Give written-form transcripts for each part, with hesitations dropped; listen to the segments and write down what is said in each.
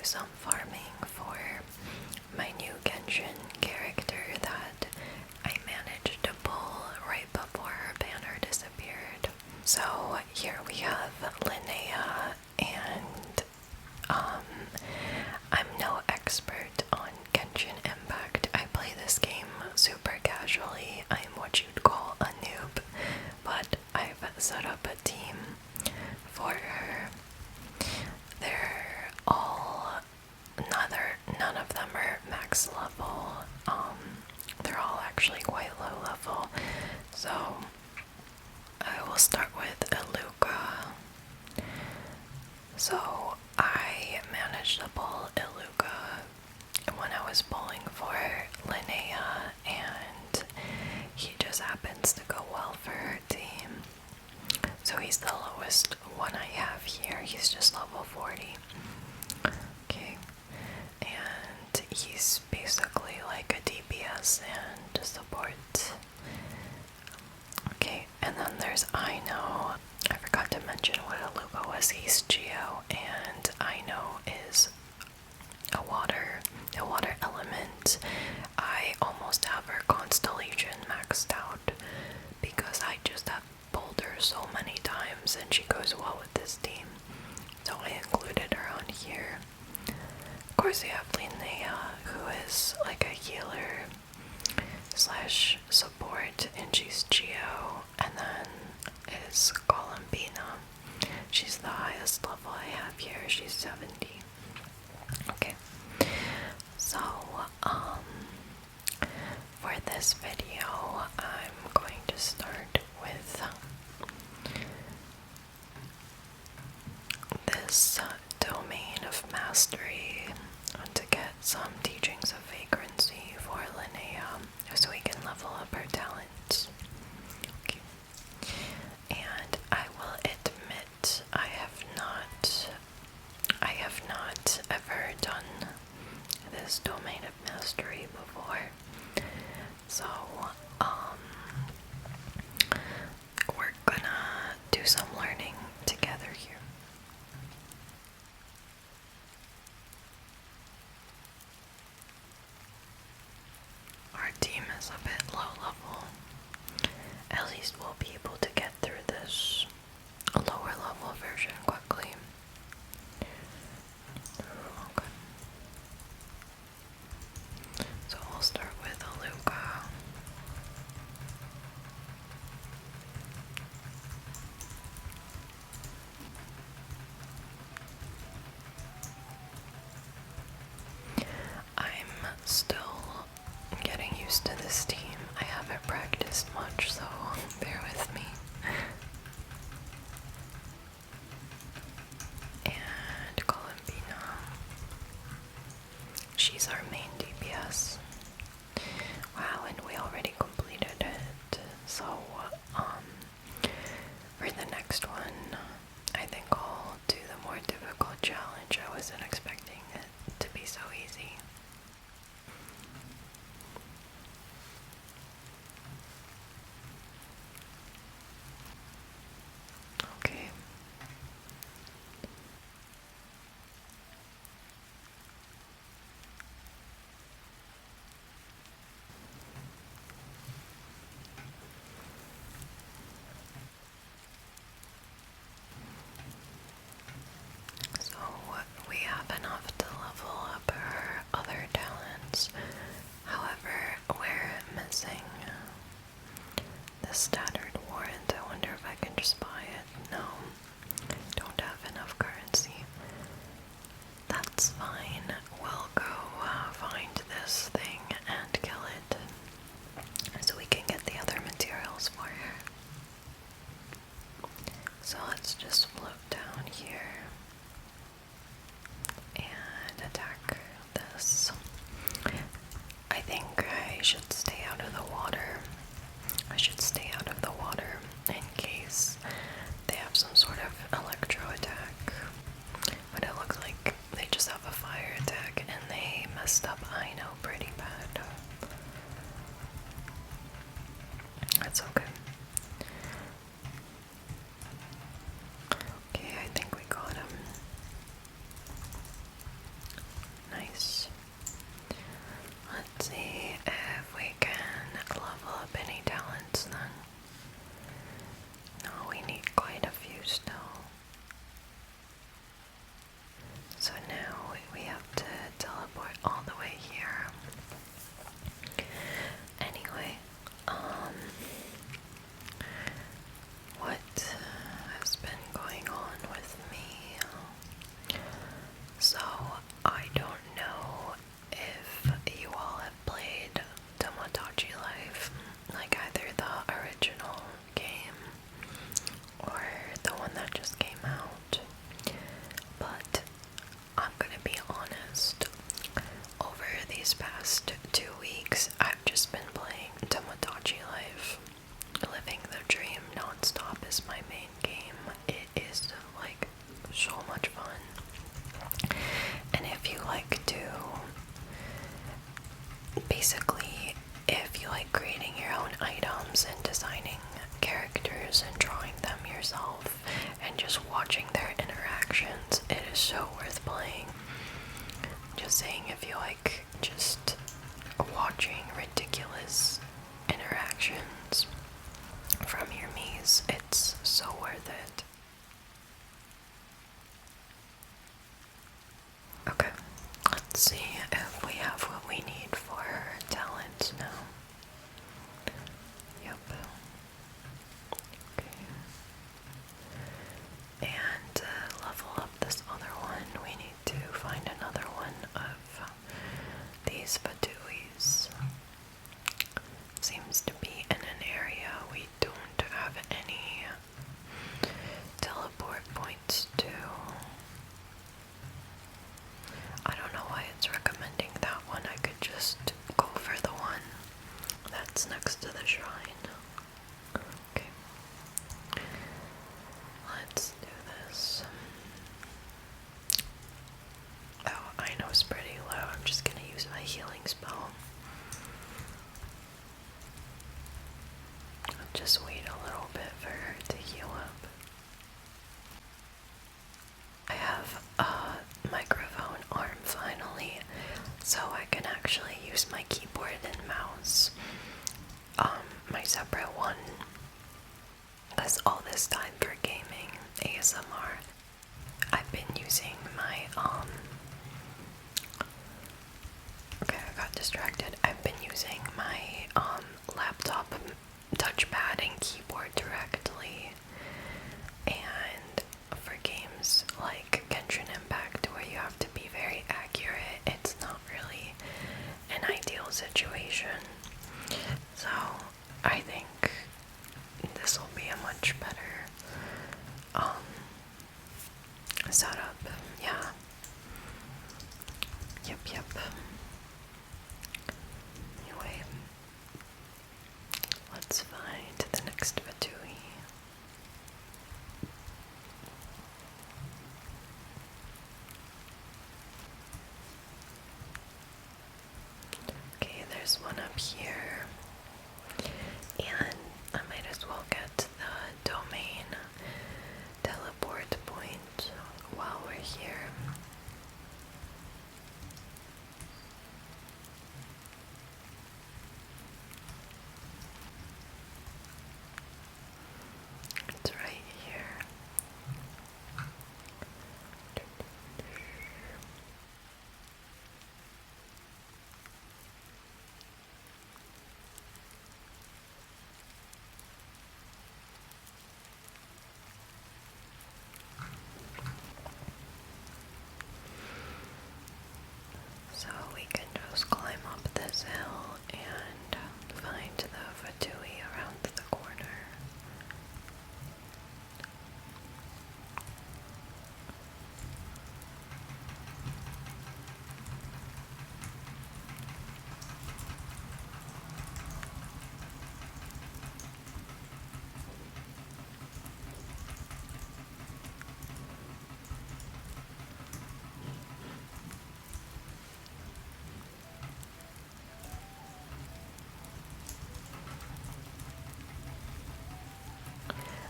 some farming for my new genshin character that I managed to pull right before her banner disappeared. So here we have Linnea, and I'm no expert on Genshin Impact. I play this game super casually. I'm what you'd call a noob, but I've set up a team for her. They're all none of them are max level. They're all actually quite low level. So I will start with Iluka. So I managed to pull Iluka when I was pulling for Linnea, and he just happens to go well for her team. So he's the lowest one I have here. He's just level 40. Okay. And he's basically like a DPS and a support. Okay, and then there's Aino. I forgot to mention what Aluka was. He's Geo, and Aino is a water element. I almost have her constellation maxed out because I just have pulled her so many times and she goes well with this team. So I included her on here. Of course we have Linnea, who is like a healer slash support, and she's Geo, and then is Columbina. She's the highest level I have here. She's 70. Okay. So, for this video, I'm going to start with this domain of mastery to get some teachings of vagrancy for Linnea so we can level up her talents. Okay. And I will admit I have not ever done this domain of mastery before. So, we're gonna do some learning together here. Our team is a bit low level. At least we'll be able to get through this lower level version quickly. Okay. So we'll start with Aluka. I'm still getting used to this team. I haven't practiced much, so bear with me. And Columbina. She's our main DPS. Wow, and we already completed it. So, for the next one, I think I'll do the more difficult challenge. I wasn't expecting it to be so easy. Okay. So we have enough to level up her other talents. However, we're missing the Staggered Warrant. I wonder if I can just buy it. No, don't have enough currency. That's fine. We'll go find this thing and kill it so we can get the other materials for her. So let's just float down here and attack this. I think I should stay out of the water. I should stay out of the water in case they have some sort of electro attack. But it looks like they just have a fire attack and they messed up Aino pretty bad. That's okay. Okay, I think we got him. basically, if you like creating your own items and designing characters and drawing them yourself and just watching their interactions, it is so worth playing. Just saying, if you like just watching ridiculous interactions from your Miis, it's so worth it. Okay, let's see if we have what we need for her talents now. Yep. Okay. And to level up this other one, we need to find another one of these Fatuis. Seems to be in an area we don't have any teleport points to. I don't know why it's recommending that one. I could just go for the one that's next to the shrine. Okay. Let's do this. Oh, I know it's pretty low. I'm just gonna use my healing spell. I'll just wait a little bit for her to heal up. I have a microphone arm finally, so I can actually use my keyboard and mouse. My separate one. Because all this time for gaming, ASMR, I've been using my, okay, I got distracted. I've been using my, laptop touchpad and keyboard directly. And for games like Genshin Impact, where you have to be very accurate, it's not really an ideal situation. So, I think this will be a much better setup. Yeah. Yep. Anyway, let's find the next Fatui. Okay, there's one up here. And I might as well get the domain teleport point while we're here. It's right here. So we can just climb up this hill and find the Fatui around the corner.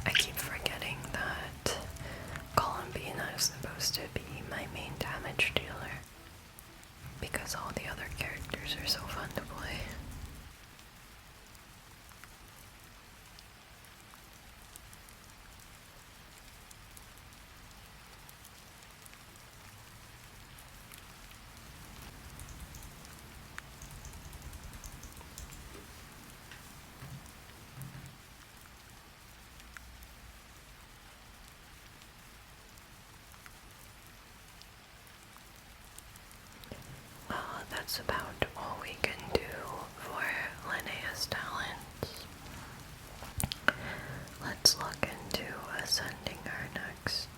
I keep forgetting that Columbina is supposed to be my main damage dealer because all the other characters are so fun to play. Well, that's about all we can do for Linnea's talents. Let's look into ascending her next.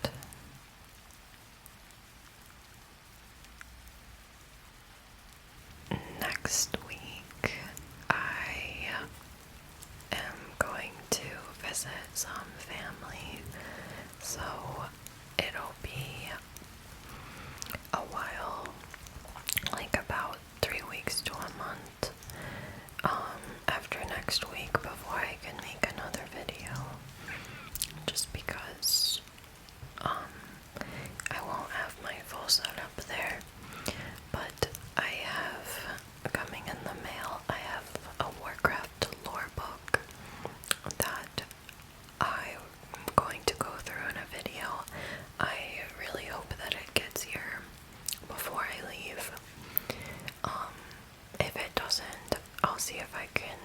Next week, I am going to visit some family, so it'll be a while, like about 3 weeks weeks to a month after next week before I can make another video. Just because I won't have my full setup there. But I have coming in the mail, I have a Warcraft lore book that I'm going to go through in a video. I really hope that it gets here before I leave. If it doesn't, I'll see if I can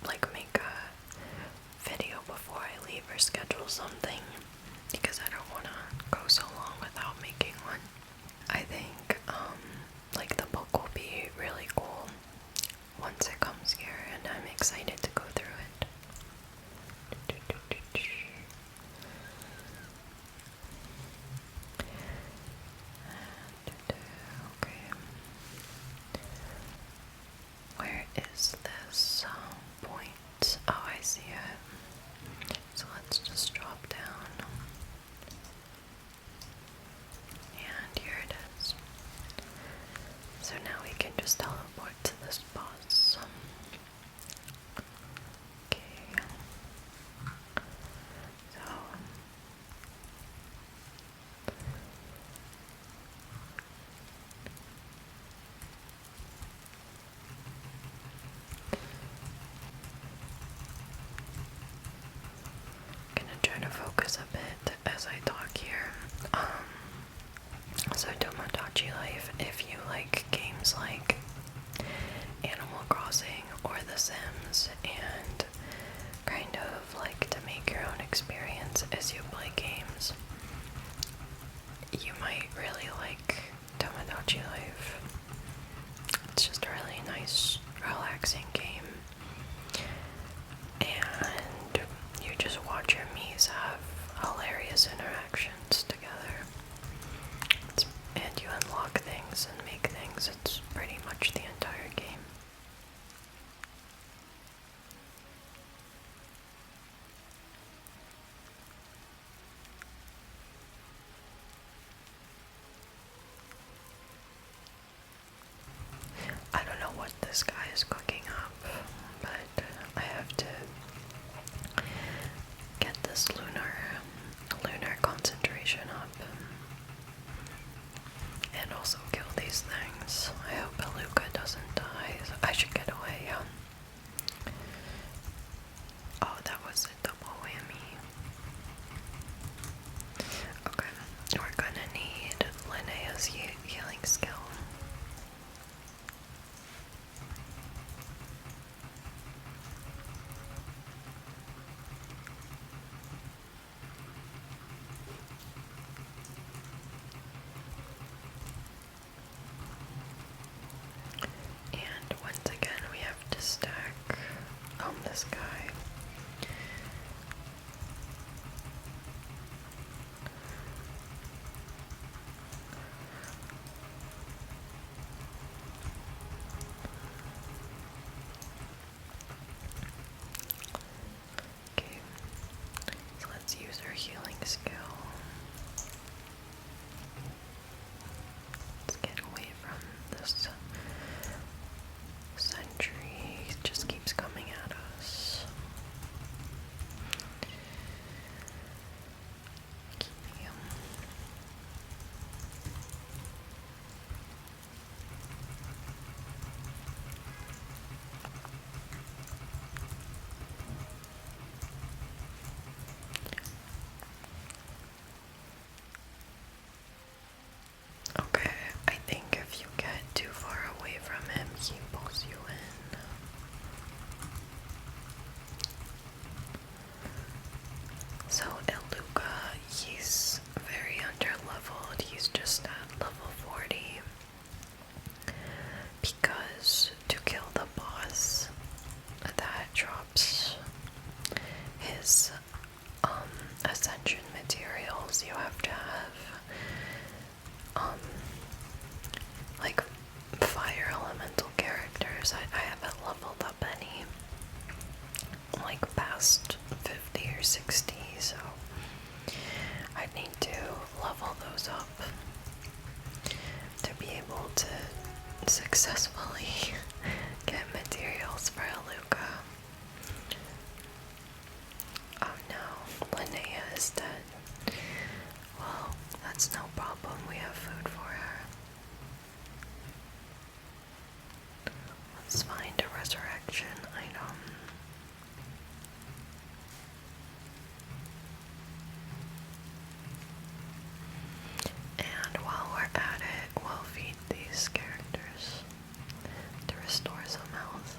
like make a video before I leave or schedule something, because I don't want to go so long without making one. I think like the book will be really cool once it comes here, and I'm excited to go through it. Okay. Where is this point? Oh, I see it. So let's just drop down. And here it is. So now we can just teleport to this boss. Okay. So gonna try to focus a bit as I talk here. So Tomodachi Life, if you like games like Animal Crossing or The Sims and kind of like to make your own experience as you play games, you might really like Tomodachi Life. It's just a really nice, relaxing game. And you just watch your Miis have hilarious interactions together. And you unlock things and make things. It's pretty much the entire game. I don't know what this guy is cooking up, but I have to get this lunar concentration up. And also kill these things. I hope Beluga doesn't die. I should get away, yeah. Oh, that was a double whammy. Okay, we're gonna need Linnea's healing skill. And once again, we have to stack on this guy. Okay, so let's use our healing skill. Let's get away from this sentry. It just keeps coming at us. Okay. Okay, I think if you get too far away from him, he pulls you in. So Eluga, he's very under-leveled. He's just at level 40. Because to kill the boss, that drops his ascension materials. You have to have like fire elemental characters. I haven't leveled up any like past 50 or 60, so I need to level those up to be able to successfully get materials for a Luca. Oh no, Linnea is dead. Well, that's no problem, we have food for her. Let's find a resurrection item. And while we're at it, we'll feed these characters to restore some health.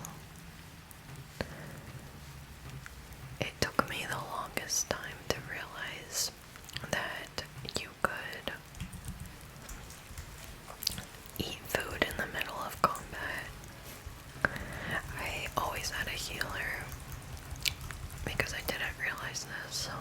It took me the longest time to realize that you could eat food in the middle of combat. I always had a healer because I didn't realize this, so.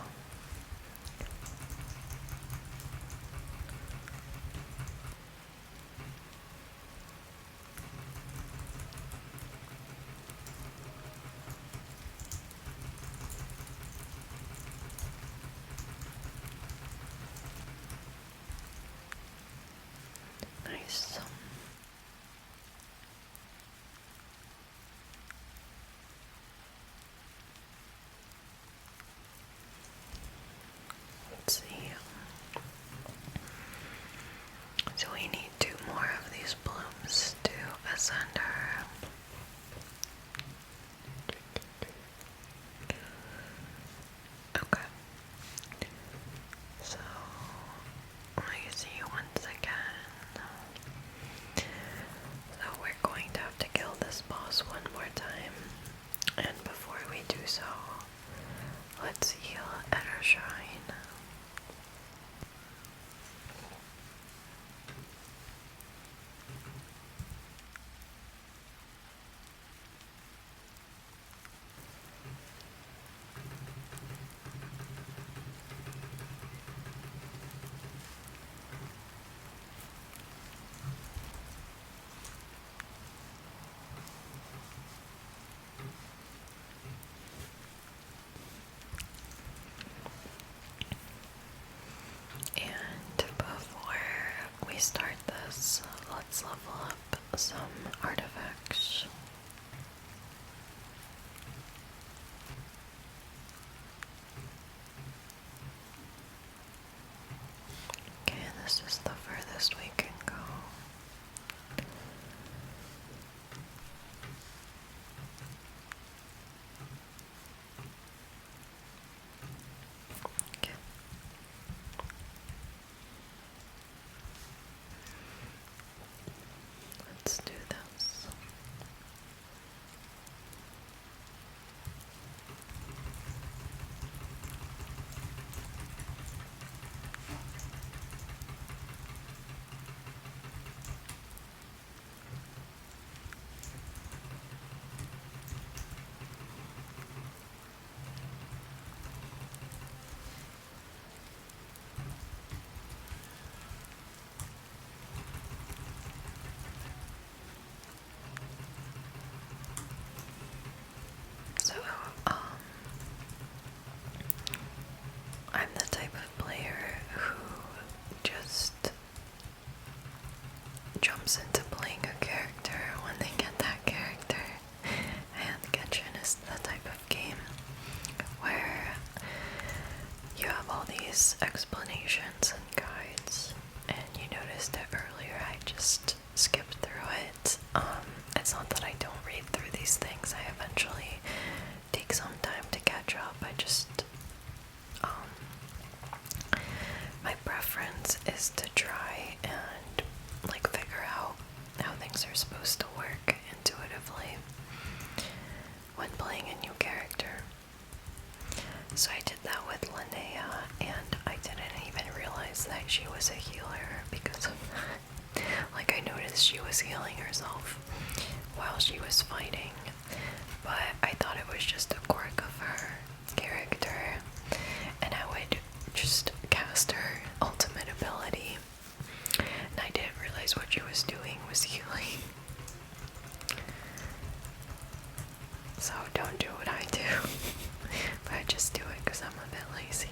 Nice. Let's see. So we need 2 more of these blooms to ascend her. Okay. So let me see once again. So we're going to have to kill this boss one more time. And before we do so, let's heal at her shrine. And before we start this, let's level up some artifacts. Okay, this is the furthest we can go. Okay. Let's do this. So, I'm the type of player who just jumps into playing a character when they get that character. And genshin is the type of game where you have all these explanations and guides, and you noticed it earlier, I just skipped through it. It's not that I don't read through these things, I eventually take some time to catch up. I just, my preference is to try and like figure out how things are supposed to work intuitively when playing a new character. So I did that with Linnea, and I didn't even realize that she was a healer because of like I noticed she was healing herself while she was fighting, but I thought it was just a quirk of her character, and I would just cast her ultimate ability, and I didn't realize what she was doing was healing. So don't do what I do, but I just do it because I'm a bit lazy.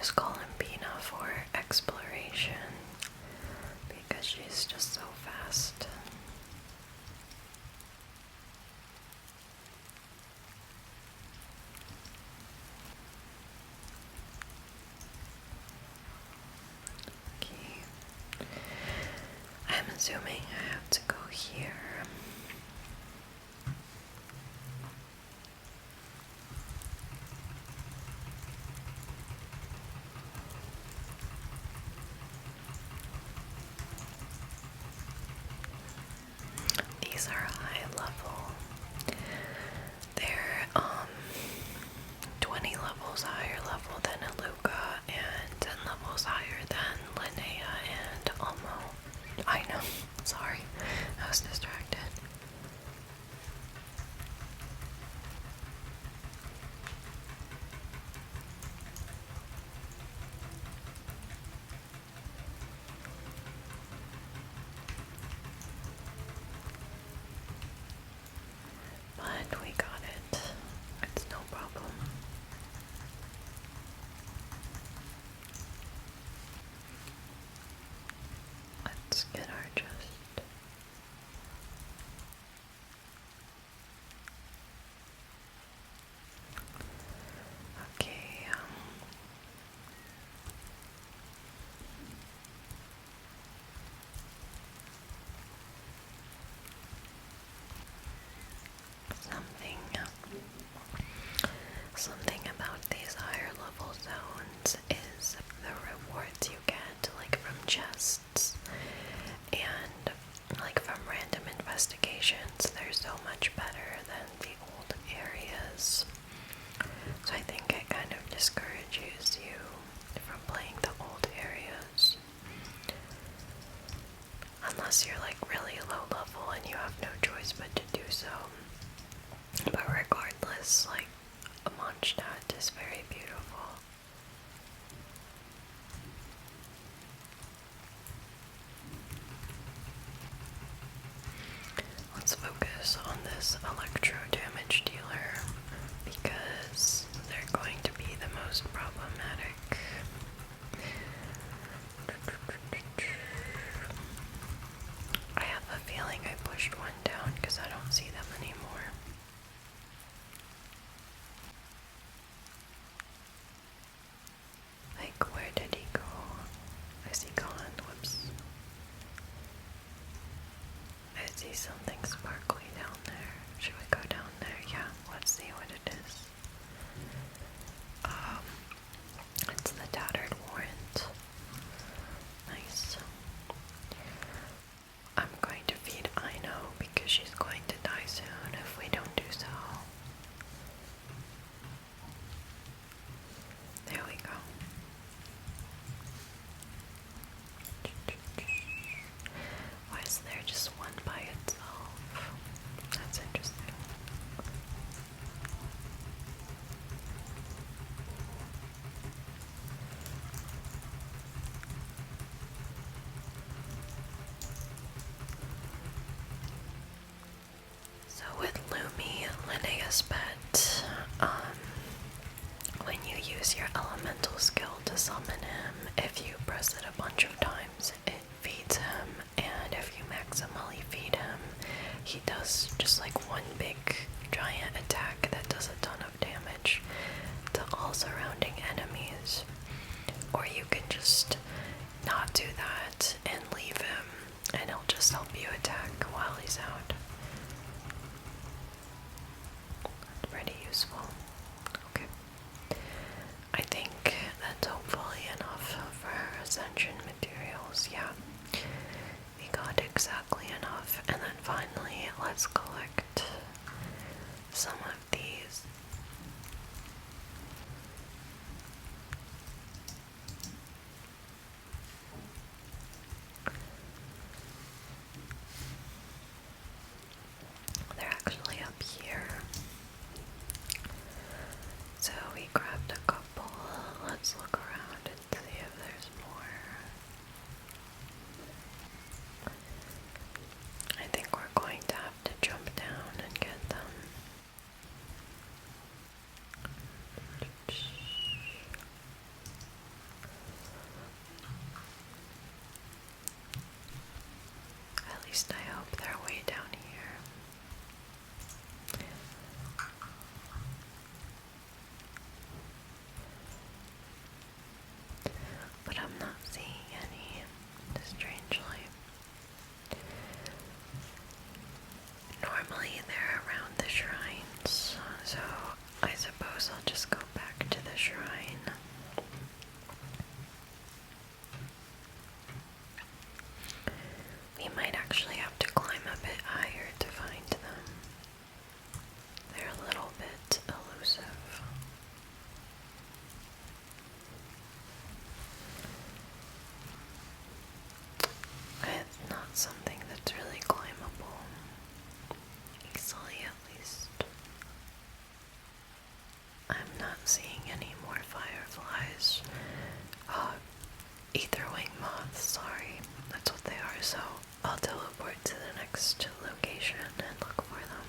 just call him Bina for exploration because she's just so fast. Okay. I'm assuming I have to go here. These are high level. They're 20 levels higher level than Aluka and 10 levels higher than Linnea and Almo. I know, sorry, I was distracted. But we got it. It's no problem. Let's get our chest. Okay, something about these higher level zones is the rewards you get, like from chests and like from random investigations. They're so much better than the old areas. So I think it kind of discourages you from playing the old areas. Unless you're like really low level and you have no choice but to do so. But regardless, like, Mondstadt is very beautiful. Let's focus on this electro damage dealer because they're going to be the most problematic. I have a feeling I pushed one down because I don't see them anymore. Like, where did he go? Is he gone? Whoops. I see something sparkly down there. Should we go down there? Yeah, let's see what it is. It's the tattered warrant. Nice. I'm going to feed Aino because she's going to die soon if we don't do so. There we go. Why is there just one by itself? That's interesting. So with Lumi, Linnea's pet, when you use your elemental skill to summon him, if you press it a bunch of times, it feeds him, and if you maximally feed him, he does just like one big giant attack that does a ton of damage to all surrounding enemies. Or you can just not do that and leave him, and he'll just help you attack while he's out. Pretty useful. Okay. I think that's hopefully enough for our ascension materials. Yeah. We got exactly enough. And then finally, let's collect some of their way down here. But I'm not seeing any, strangely. Normally they're around the shrines, so I suppose I'll just go back to the shrine. We might actually have to climb a bit higher to find them. They're a little bit elusive. It's not something that's really climbable. Easily, at least. I'm not seeing any more fireflies. Etherwing moths, sorry. That's what they are, so I'll teleport to the next location and look for them.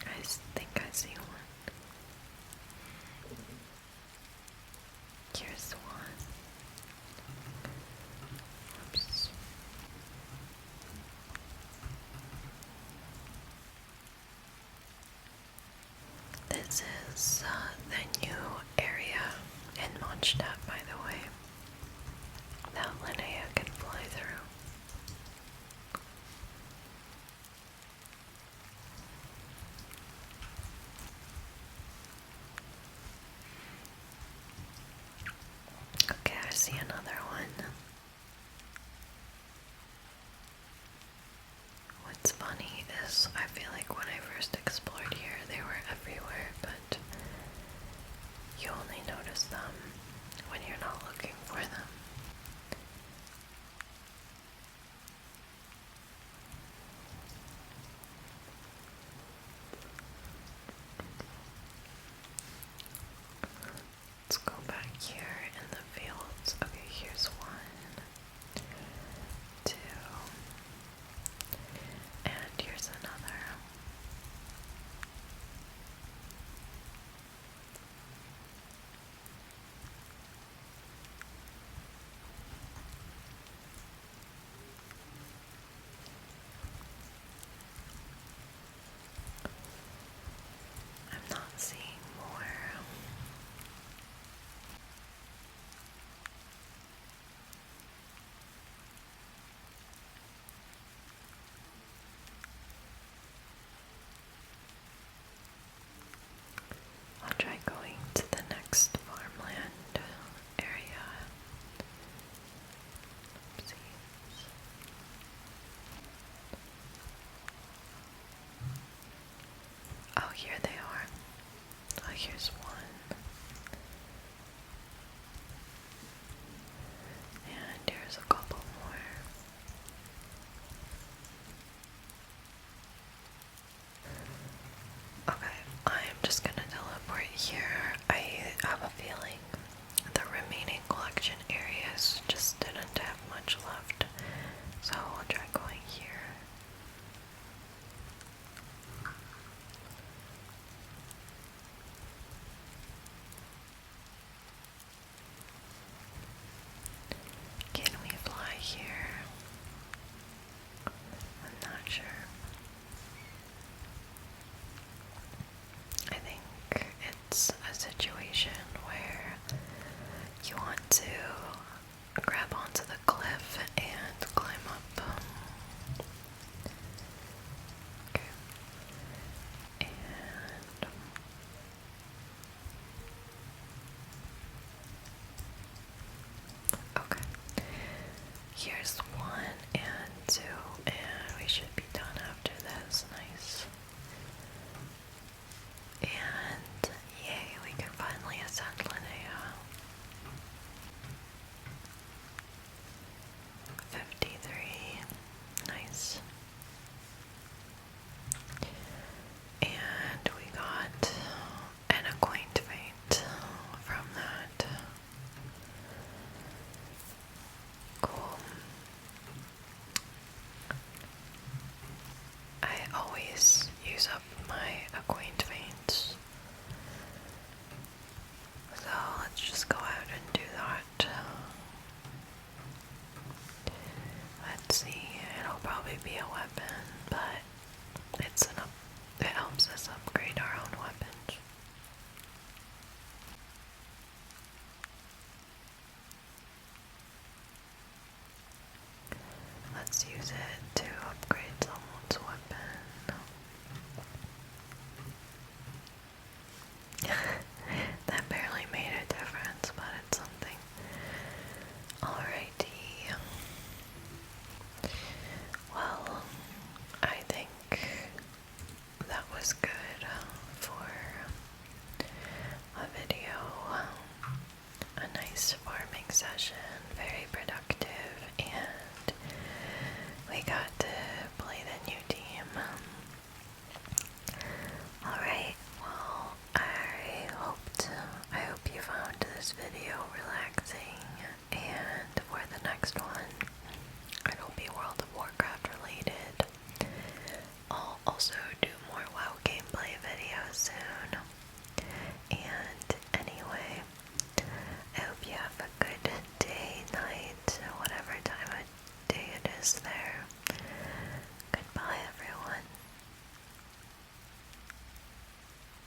I think I see one. Here's one. Oops. This is the new area in Mondstadt, by the way, that Linnea can fly through. Okay, I see another one. What's funny is I feel like when I first explored here, they were everywhere, but you only notice them when you're not looking for them. Let's go back here in the fields. Okay, here's one, two, and here's another. going to